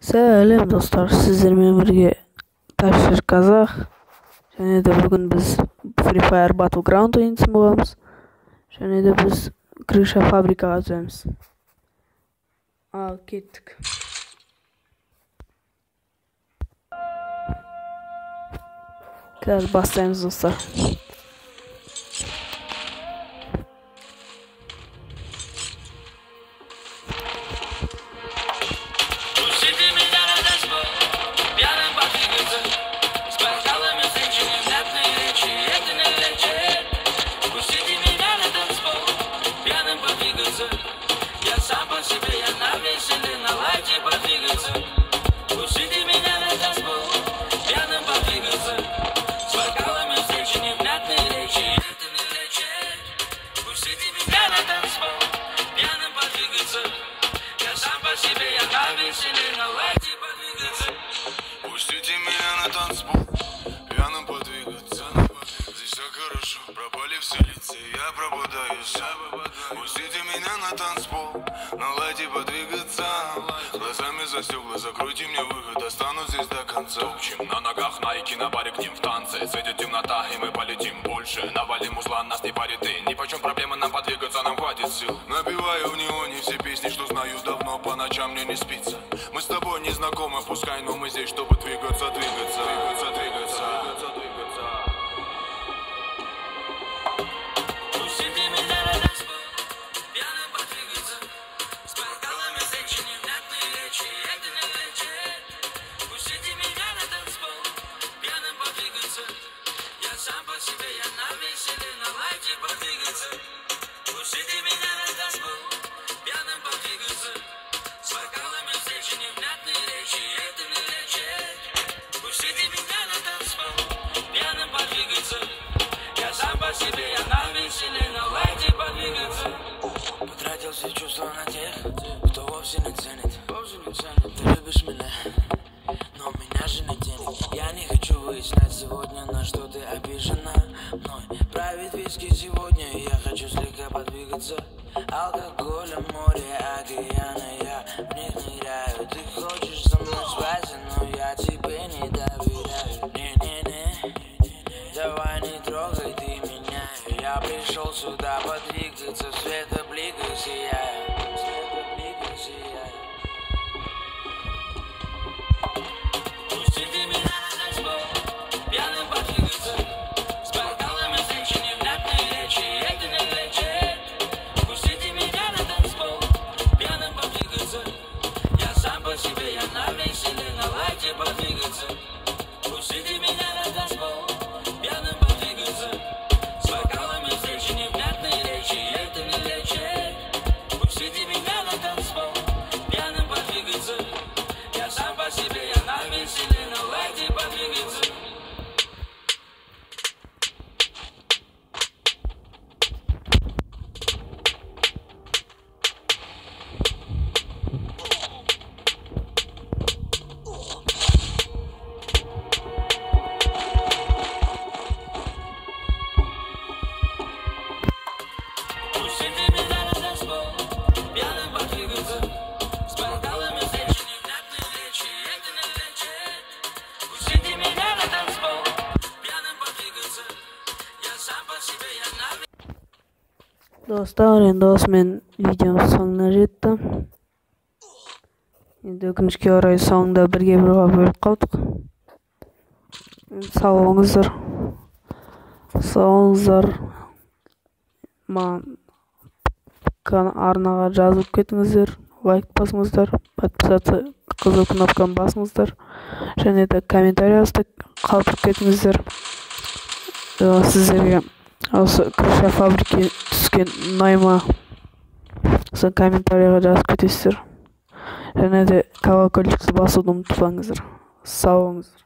Сәлем достар, сіздермен бірге Ташир Казах. Және де бүгін біз Free Fire Battleground ойнайтын боламыз. Және де біз крыша фабрикаға түсеміз. Ал кеттік. Қазір бастаймыз достар. Пустите меня на танцпол, пьяным подвигаться. Здесь все хорошо, пропали все лица, я пробудаюсь. Пустите меня на танцпол, наладьте подвигаться. Глазами за стекла, закройте мне выход, останусь здесь до конца. Топчем на ногах, найки на баре, к ним в танце. Светит темнота, и мы полетим больше. Навалим узла, нас не парит и ни почем проблема нам подвигаться, нам хватит сил. Набиваю в неоне все песни, что знаю давно, по ночам мне не спится. Мы с тобой не знакомы, пускай, но мы здесь, чтобы двигаться, двигаться, двигаться, двигаться, двигаться, двигаться. Пустите меня на танцпол, пьяным подвигаться. С бокалами женщин невнятные речи, это не лечит. Пустите меня на танцпол, пьяным подвигаться. Я сам по себе, я на веселе, наладьте подвигаться. Пустите меня на танцпол, пьяным подвигаться. С бокалами встречи невнятные речи, это не лечит. Пустите меня на танцпол, пьяным подвигаться. Я сам по себе, я на веселе, наладьте подвигаться. Потратил все чувства на тех, кто вовсе не ценит. Ты любишь меня, но у меня же нет денег. Я не хочу выяснять сегодня, на что ты обижена мной. Правит виски сегодня, и я хочу слегка подвигаться. Алкоголем, море, океаны, я в них ныряю. Ты хочешь со мной спать, но я тебе не доверяю. Не-не-не, давай не трогай ты меня. Я пришел сюда подвигаться, в светобликах сияю. В светобликах сияю. Пустите меня на танцпол, пьяным подвигаться. С бокалами женщин невнятные речи, это не лечит. Пустите меня на танцпол, пьяным подвигаться. Я сам по себе, я на веселе, наладьте подвигаться. Пустите меня на танцпол, пьяным подвигаться. С бокалами женщин невнятные речи, это не лечит. Пустите меня на танцпол, пьяным подвигаться. Я сам по себе, я на веселе, наладьте подвигаться. Пустите меня на танцпол, пьяным подвигаться. С бокалами женщин невнятные речи, это не лечит. Пустите меня на танцпол, пьяным подвигаться. Я сам по себе, я на... Достар, енді осымен видеомыз соңына жетті. Енді өкінішке орай соңында бірге бірге бөліп қалдық. Сау болыңыздар. Маған арнаға жазып кетіңіздер, лайк басыңыздар, подписаться қызыл кнопканы басыңыздар, және де комментарий қалдырып кетіңіздер. Сіздерге осы крыша фабрики түскен ұнайма, осы комментарийға жазып кетесіздер. Және де колокольчикті басуды ұмытпаңыздар. Сау болыңыздар.